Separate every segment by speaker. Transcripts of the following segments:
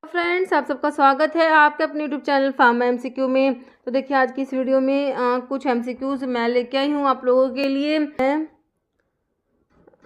Speaker 1: Friends, आप सबका स्वागत है आपके अपने यूट्यूब चैनल फार्मा एमसीक्यू में। तो देखिए, आज की इस वीडियो में कुछ एमसीक्यूज मैं लेके आई हूँ आप लोगों के लिए।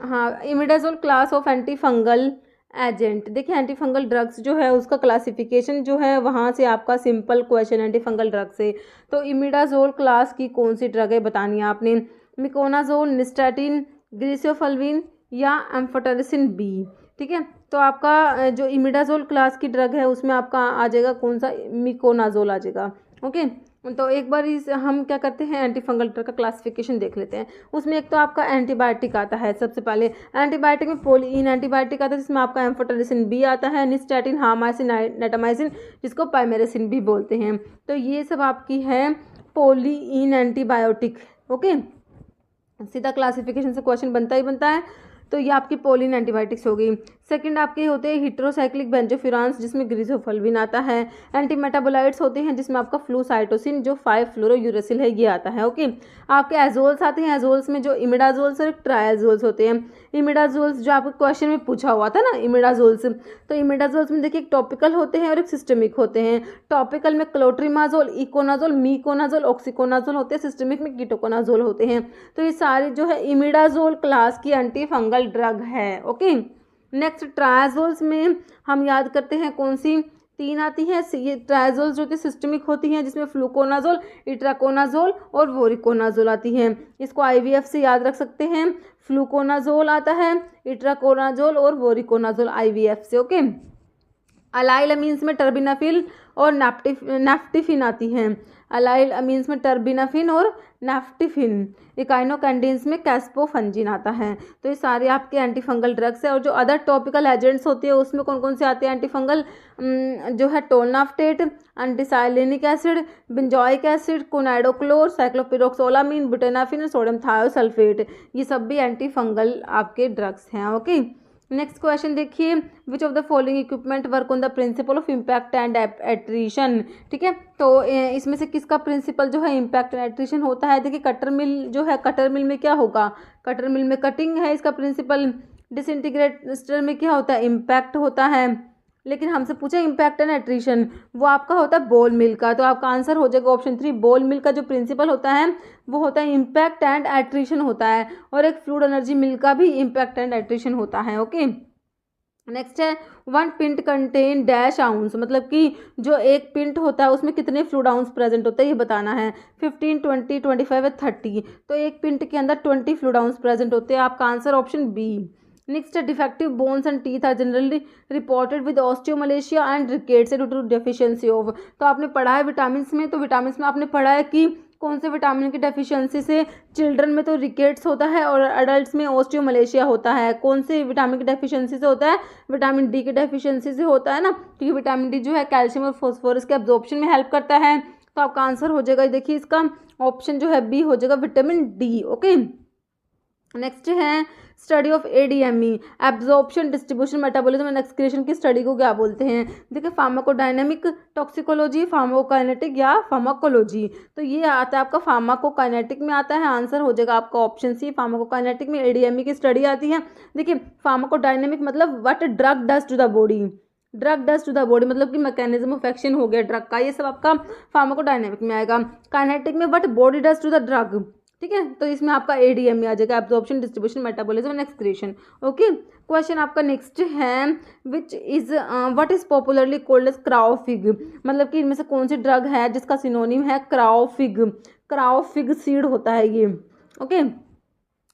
Speaker 1: हाँ, imidazole class of anti fungal agent. देखिए, एंटी फंगल ड्रग्स जो है उसका क्लासिफिकेशन जो है वहाँ से आपका simple question anti fungal drug से। तो इमिडाजोल क्लास की कौन सी ड्रग है बतानी है आपने। मिकोनाजोल, निस्टैटिन, ग्लिसोफल्विन या एम्फोटेरिसिन बी। ठीक है, तो आपका जो इमिडाजोल क्लास की ड्रग है उसमें आपका आ जाएगा कौन सा, मिकोनाजोल आ जाएगा। ओके, तो एक बार इस हम क्या करते हैं, एंटी फंगल ड्रग का क्लासिफिकेशन देख लेते हैं। उसमें एक तो आपका एंटीबायोटिक आता है। सबसे पहले एंटीबायोटिक में पोलीन एंटीबायोटिक आता है जिसमें आपका एम्फोटेरिसिन बी आता है, निस्टैटिन, हामाइसिन, नेटामाइसिन जिसको पाइमेरासिन भी बोलते हैं। तो ये सब आपकी है पोलीन एंटीबायोटिक। ओके, सीधा क्लासिफिकेशन से क्वेश्चन बनता ही बनता है। तो ये आपकी पोलिन एंटीबायोटिक्स हो गई। सेकंड आपके होते हैं हिट्रोसाइक्लिक बेंजोफ्यूरांस जिसमें ग्लिसोफल्विन आता है। एंटी मेटाबोलाइट्स होते हैं जिसमें आपका फ्लूसाइटोसिन जो 5-फ्लोरोयूरेसिल है ये आता है। ओके, आपके एजोल्स आते हैं। एजोल्स में जो इमिडाजोल्स और ट्राइएजोल्स होते हैं। इमिडाजोल्स जो आपको क्वेश्चन में पूछा हुआ था ना, इमिडाजोल्स, तो इमिडाजोल्स में देखिए एक टॉपिकल होते हैं और एक सिस्टमिक होते हैं। टॉपिकल में क्लोट्रिमाजोल, इकोनाजोल, मीकोनाजोल, ऑक्सीकोनाजोल होते हैं। सिस्टमिक में कीटोकोनाजोल होते हैं। तो ये सारे जो है इमिडाजोल क्लास की एंटी फंगल ड्रग है। ओके, नेक्स्ट ट्राइजोल्स में हम याद करते हैं कौन सी, 3 आती हैं। ये ट्राइजोल्स जो कि सिस्टमिक होती हैं जिसमें फ्लूकोनाजोल, इट्राकोनाजोल और वोरिकोनाजोल आती हैं। इसको आईवीएफ से याद रख सकते हैं। फ्लूकोनाजोल आता है, इट्राकोनाजोल और वोरिकोनाजोल आईवीएफ से। ओके, अलाइल अमीन्स में टर्बिनाफिल और नैफ्टिफिन आती हैं। अलाइल अमीन्स में टर्बिनाफिन और नैफ्टिफिन। इकाइनोकैंडिन्स में कैस्पोफंजिन आता है। तो ये सारे आपके एंटी फंगल ड्रग्स है। और जो अदर टॉपिकल एजेंट्स होते हैं उसमें कौन कौन से आते हैं एंटी फंगल, जो है टोलनाफ्टेट, एंटीसाइलिनिक एसिड, बेंजोइक एसिड, कोनाइडोक्लोर, साइक्लोपिरोक्सोलामीन, बुटेनाफिन और सोडियम थायोसल्फेट। ये सब भी एंटी फंगल आपके ड्रग्स हैं। ओके, नेक्स्ट क्वेश्चन देखिए, which of the following equipment work on the principle of impact and attrition. ठीक है, तो इसमें से किसका प्रिंसिपल जो है इम्पैक्ट एंड एट्रीशन होता है। देखिए, कटर मिल जो है, कटर मिल में क्या होगा, कटर मिल में कटिंग है इसका प्रिंसिपल। डिसइंटीग्रेटर में क्या होता है, इम्पैक्ट होता है। लेकिन हमसे पूछा इम्पैक्ट एंड एट्रीशन, वो आपका होता है बॉल मिल का। तो आपका आंसर हो जाएगा ऑप्शन 3। बॉल मिल का जो प्रिंसिपल होता है वो होता है इम्पैक्ट एंड एट्रीशन होता है। और एक फ्लूइड एनर्जी मिल का भी इम्पैक्ट एंड एट्रीशन होता है। ओके, नेक्स्ट है 1 पिंट कंटेन डैश आउंस, मतलब कि जो एक पिंट होता है उसमें कितने फ्लूइड आउंस प्रेजेंट होते हैं ये बताना है। 15, 20, 25 या 30। तो एक पिंट के अंदर 20 फ्लूइड आउंस प्रेजेंट होते हैं। आपका आंसर ऑप्शन बी। नेक्स्ट है defective bones and teeth are generally reported with osteomalacia and rickets due to deficiency of. तो आपने पढ़ा है विटामिन में, तो विटामिन में आपने पढ़ा है कि कौन से विटामिन की डेफिशिएंसी से चिल्ड्रन में तो रिकेट्स होता है और अडल्ट्स में ऑस्टियोमलेशिया होता है। कौन से विटामिन की डेफिशिएंसी से होता है, विटामिन डी की डेफिशिएंसी से होता है ना, क्योंकि विटामिन डी जो है कैल्शियम और फॉस्फोरस के एब्जॉर्प्शन में हेल्प करता है। तो आपका आंसर हो जाएगा, देखिए इसका ऑप्शन जो है बी हो जाएगा, विटामिन डी। ओके, नेक्स्ट है study of ADME, absorption, distribution, metabolism and excretion की स्टडी को क्या बोलते हैं। देखिए, फार्माकोडायनेमिक, टॉक्सिकोलॉजी, फार्माकोकाइनेटिक या फार्माकोलॉजी। तो ये आता है आपका फार्माकोकाइनेटिक में आता है। आंसर हो जाएगा आपका ऑप्शन सी। फार्माकोकाइनेटिक में एडीएमई की स्टडी आती है। देखिए, फार्माकोडायनेमिक मतलब what drug does to the body, drug does to the body मतलब कि मैकेनिज्म ऑफ एक्शन हो गया ड्रग का, ये सब आपका फार्माकोडायनेमिक में आएगा। काइनेटिक में what body does to the drug. ठीक है, तो इसमें आपका एडीएमई आ जाएगा, absorption, distribution, metabolism and excretion. Okay, question आपका नेक्स्ट है which is what is popularly called as क्राउफिग, मतलब कि इनमें से कौन सी ड्रग है जिसका सिनोनिम है क्राउफिग। क्राउफिग सीड होता है ये। ओके,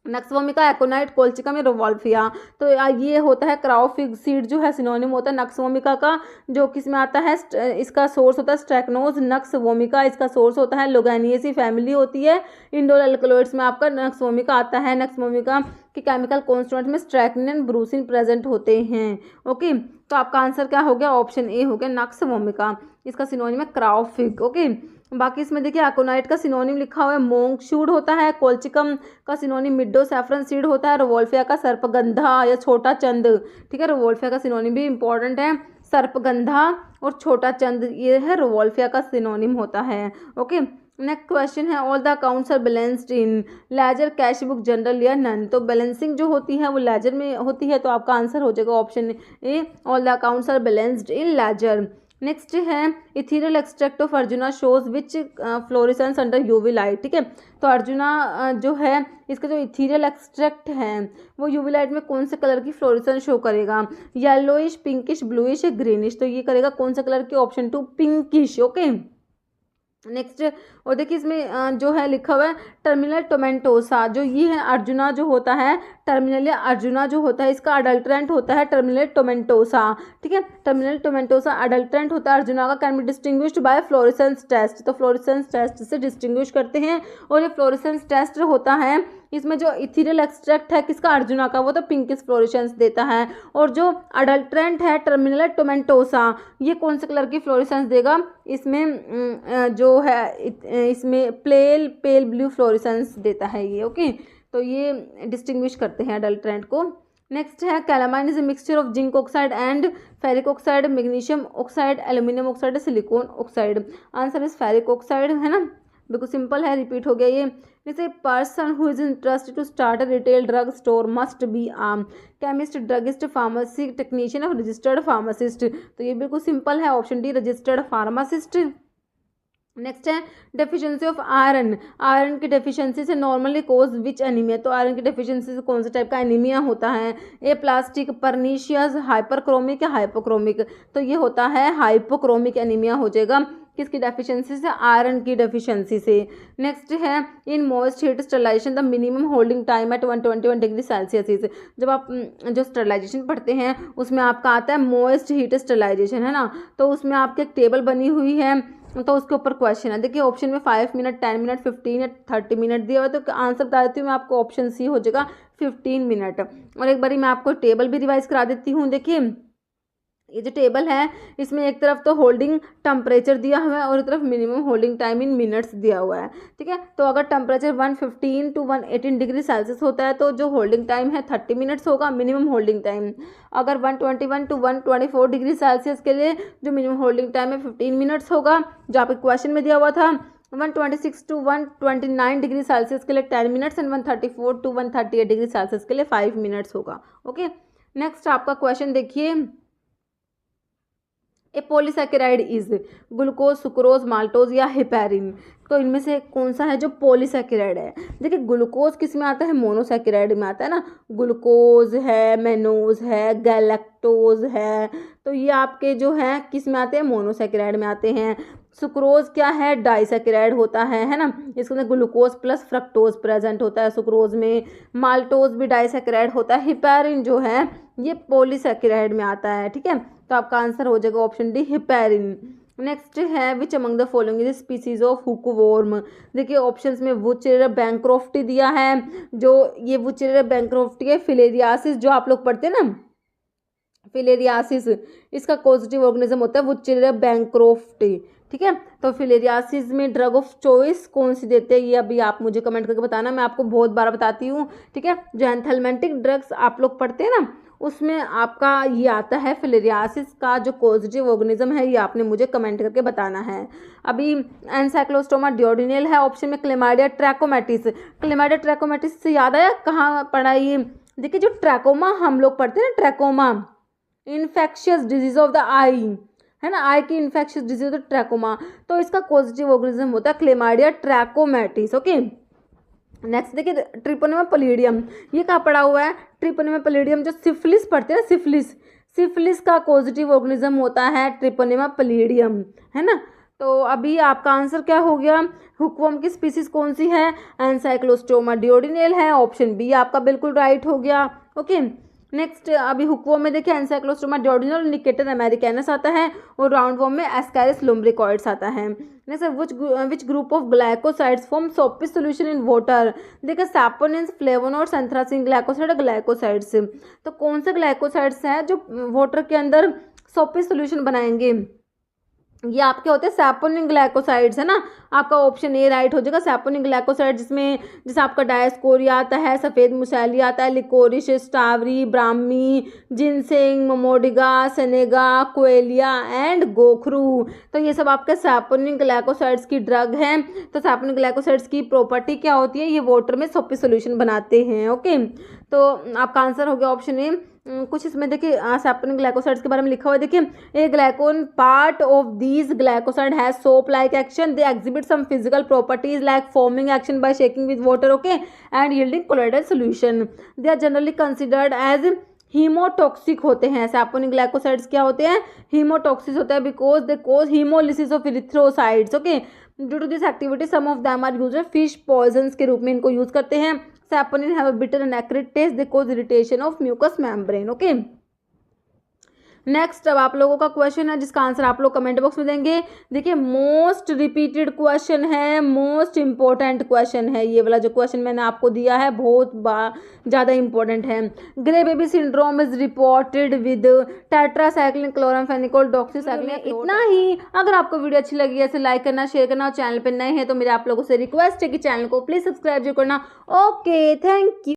Speaker 1: नक्सवोमिका, एकोनाइट, कोल्चिकम या रोवॉल्फिया। तो ये होता है क्राउफिग सीड जो है सिनोनिम होता है नक्सवोमिका का, जो किस में आता है, इसका सोर्स होता है स्ट्रैक्नोज नक्सवोमिका। इसका सोर्स होता है लोगैनिएसी फैमिली होती है। इंडोल एल्कलॉइड्स में आपका नक्सवोमिका आता है। नक्सवोमिका के केमिकल कॉन्स्टिट्यूएंट में स्ट्रैक्निन, ब्रूसिन प्रेजेंट होते हैं। ओके, तो आपका आंसर क्या हो गया, ऑप्शन ए हो गया, नक्सवोमिका। इसका सिनोनिम है क्राउफिग। ओके, बाकी इसमें देखिए एकोनाइट का सिनोनिम लिखा हुआ है मोंक शूड होता है। कोल्चिकम का सिनोनिम मिड्डो सैफरन सीड होता है। रोवोल्फिया का सर्पगंधा या छोटा चंद। ठीक है, रोवोल्फिया का सिनोनिम भी इंपॉर्टेंट है, सर्पगंधा और छोटा चंद, ये है रोवोल्फिया का सिनोनिम होता है। ओके, नेक्स्ट क्वेश्चन है all the accounts are balanced in ledger, cash book, general या नन। तो बैलेंसिंग जो होती है वो लेजर में होती है, तो आपका आंसर हो जाएगा option A, all the accounts are balanced in ledger. Next है ethereal extract of Arjuna shows which fluorescence under UV light. ठीक है, तो अर्जुना जो है इसका जो इथीरियल एक्सट्रैक्ट है वो यूवी लाइट में कौन से कलर की फ्लोरेसेंस शो करेगा, येलोइश, पिंकिश, ब्लूइश या ग्रीनिश। तो ये करेगा कौन सा कलर की, ऑप्शन 2 पिंकिश। ओके, नेक्स्ट और देखिए इसमें जो है लिखा हुआ है टर्मिनल टोमेंटोसा, जो ये है अर्जुना जो होता है, टर्मिनल या अर्जुना जो होता है इसका अडल्ट्रेंट होता है टर्मिनल टोमेंटोसा। ठीक है, टर्मिनल टोमेंटोसा अडल्ट्रेंट होता है अर्जुना का, can be distinguished by fluorescence test. तो फ्लोरेसेंस टेस्ट से डिस्टिंग्विश करते हैं, और ये फ्लोरेसेंस टेस्ट होता है इसमें जो इथीरियल एक्सट्रैक्ट है किसका, अर्जुना का, वो तो पिंकिश फ्लोरेसेंस देता है, और जो अडल्ट्रेंट है टर्मिनल टोमेंटोसा ये कौन से कलर की फ्लोरेसेंस देगा, इसमें जो है इसमें पेल ब्लू फ्लोरेसेंस देता है ये। ओके, तो ये डिस्टिंग्विश करते हैं अडल्ट्रेंट को। नेक्स्ट है calamine is a mixture of zinc oxide and ferric oxide, magnesium oxide, aluminium oxide, silicon oxide. Answer is ferric oxide, है ना, बिल्कुल सिंपल है, रिपीट हो गया ये। जैसे person who is interested to start a retail drug store must be um chemist, druggist, pharmacy technician और registered pharmacist. तो ये बिल्कुल सिंपल है, option D registered pharmacist. Next है डेफिशिएंसी ऑफ आयरन, आयरन की डेफिशिएंसी से नॉर्मली कोज विच एनीमिया। तो आयरन की डेफिशिएंसी से कौन से टाइप का एनीमिया होता है, ए प्लास्टिक, परनीशियस, हाइपरक्रोमिक या हाइपोक्रोमिक। तो ये होता है हाइपोक्रोमिक एनीमिया हो जाएगा, किसकी डेफिशिएंसी से, आयरन की डेफिशिएंसी से। नेक्स्ट है in moist heat sterilisation the minimum holding time at 121 degree Celsius is. जब आप जो स्टरलाइजेशन पढ़ते हैं उसमें आपका आता है मॉइस्ट हीट स्टरलाइजेशन, है ना, तो उसमें आपकी एक टेबल बनी हुई है, तो उसके ऊपर क्वेश्चन है। देखिए ऑप्शन में 5 मिनट, 10 मिनट, 15 या 30 मिनट दिया हुआ है, तो आंसर बता देती हूँ मैं आपको, ऑप्शन सी हो जाएगा 15 मिनट। और एक बारी मैं आपको टेबल भी रिवाइज करा देती हूँ। देखिए ये जो टेबल है इसमें एक तरफ तो होल्डिंग टेम्परेचर दिया हुआ है और एक तरफ minimum holding time in minutes दिया हुआ है। ठीक है, तो अगर टेम्परेचर 115 to 118 डिग्री सेल्सियस होता है तो जो होल्डिंग टाइम है 30 मिनट्स होगा मिनिमम होल्डिंग टाइम। अगर 121 to 124 डिग्री सेल्सियस के लिए जो मिनिमम होल्डिंग टाइम है 15 मिनट्स होगा, जो आपके क्वेश्चन में दिया हुआ था। 126 to 129 डिग्री सेल्सियस के लिए 10 minutes and 134 to 138 degree Celsius के लिए 5 मिनट्स होगा। ओके, नेक्स्ट आपका क्वेश्चन देखिए, a polysaccharide is glucose, sucrose, maltose या हेपेरिन। तो इनमें से कौन सा है जो पॉलीसैकेराइड है। देखिए ग्लूकोज किस में आता है, मोनोसैकेराइड में आता है ना, ग्लूकोज है, मेनोज है, गैलेक्टोज है, तो ये आपके जो है किस में आते हैं, मोनोसैकेराइड में आते हैं। सुक्रोज क्या है, डाइसैकेराइड होता है ना, इसके अंदर ग्लूकोज प्लस फ्रक्टोज प्रेजेंट होता है सुक्रोज में। माल्टोज भी डाइसैकेराइड होता है। हिपेरिन जो है ये पॉलीसैकेराइड में आता है। ठीक है, तो आपका आंसर हो जाएगा ऑप्शन डी हिपेरिन। नेक्स्ट है which among the following is species of hookworm. देखिए ऑप्शंस में वुचेरिया बैंक्रोफ्टी दिया है, जो ये वुचेरिया बैंक्रोफ्टी है, फिलेरियासिस जो आप लोग पढ़ते हैं ना, फिलेरियासिस इसका पॉजिटिव ऑर्गेनिज्म होता है वुचेरिया बैंक्रोफ्टी। ठीक है, तो फिलेरियासिस में ड्रग ऑफ चॉइस कौन सी देते हैं ये अभी आप मुझे कमेंट करके बताना, मैं आपको बहुत बार बताती हूँ। ठीक है, जो एंथेल्मेंटिक ड्रग्स आप लोग पढ़ते हैं ना उसमें आपका ये आता है फिलेरियासिस का जो पॉजिटिव ऑर्गेनिज्म है, ये आपने मुझे कमेंट करके बताना है। अभी एनसाइक्लोस्टोमा डियोडिनेल है ऑप्शन में, क्लेमाइडिया ट्रैकोमैटिस। क्लेमाइडिया ट्रैकोमैटिस से याद आया कहाँ पढ़ा ये, देखिए जो ट्रैकोमा हम लोग पढ़ते हैं ना, trachoma infectious disease of the eye, है ना, आई की infectious disease of the trachoma, तो इसका पॉजिटिव ऑर्गेनिज्म होता है क्लेमाइडिया ट्रैकोमैटिस। ओके, नेक्स्ट देखिए ट्रिपोनेमा पैलिडियम, ये कहाँ पड़ा हुआ है, ट्रिपोनेमा पैलिडियम जो सिफिलिस पढ़ते हैं, सिफिलिस का पॉजिटिव ऑर्गेनिज्म होता है ट्रिपोनेमा पैलिडियम, है ना। तो अभी आपका आंसर क्या हो गया, हुकवर्म की स्पीसीज कौन सी है, एनसाइक्लोस्टोमा डियोडिनेल है, ऑप्शन बी आपका बिल्कुल राइट हो गया। ओके, नेक्स्ट अभी हुकवर्म में देखिए एनसाइक्लोस्टोमा डियोडिनेल, निकेटर अमेरिकैनस आता है, और राउंडवर्म में एस्कैरिस लुम्ब्रिकॉइड्स आता है। Next which group of glycosides form soapy solution in water. देखिए saponins, flavonoids, anthracene glycoside, glycosides, तो कौन से ग्लाइकोसाइड्स हैं जो वाटर के अंदर सोपिस सॉल्यूशन बनाएंगे, ये आपके होते हैं सैपोनिन ग्लाइकोसाइड्स, है ना। आपका ऑप्शन ए राइट हो जाएगा, सैपोनिन ग्लाइकोसाइड, जिसमें जैसे आपका डायस्कोरिया आता है, सफ़ेद मुसैली आता है, liquorice, strawberry, brahmi, ginseng, momordica, senega, कोएलिया एंड गोखरू। तो ये सब आपके सैपोनिन ग्लाइकोसाइड्स की ड्रग हैं। तो सैपोनिन ग्लाइकोसाइड्स की प्रॉपर्टी क्या होती है, ये वाटर में सोपी सोल्यूशन बनाते हैं। ओके, तो आपका आंसर हो गया ऑप्शन ए। कुछ इसमें देखिए सैपोनिन ग्लाइकोसाइड्स के बारे में लिखा हुआ है, देखिए aglycone part of these glycoside has soap like action, they exhibit some physical properties like forming action by shaking with water, okay, and yielding colloidal solution. They are generally considered as haemotoxic होते हैं। Saponin glycosides क्या होते हैं, haemotoxic होते हैं, because they cause haemolysis of erythrocytes, okay. Due to this activity some of them are used fish poisons के रूप में इनको यूज करते हैं। Saponin have a bitter and acrid taste, they cause irritation of mucous membrane, okay. Next अब आप लोगों का क्वेश्चन है जिसका आंसर आप लोग कमेंट बॉक्स में देंगे। देखिए मोस्ट रिपीटेड क्वेश्चन है, मोस्ट इंपॉर्टेंट क्वेश्चन है, ये वाला जो क्वेश्चन मैंने आपको दिया है बहुत ज़्यादा इंपॉर्टेंट है। Grey baby syndrome is reported with tetracycline chloramphenicol doxycycline. इतना ही। अगर आपको वीडियो अच्छी लगी है इसे लाइक करना, शेयर करना और चैनल पर नए हैं तो मेरे आप लोगों से रिक्वेस्ट है कि चैनल को प्लीज़ सब्सक्राइब जो करना। Okay, thank you.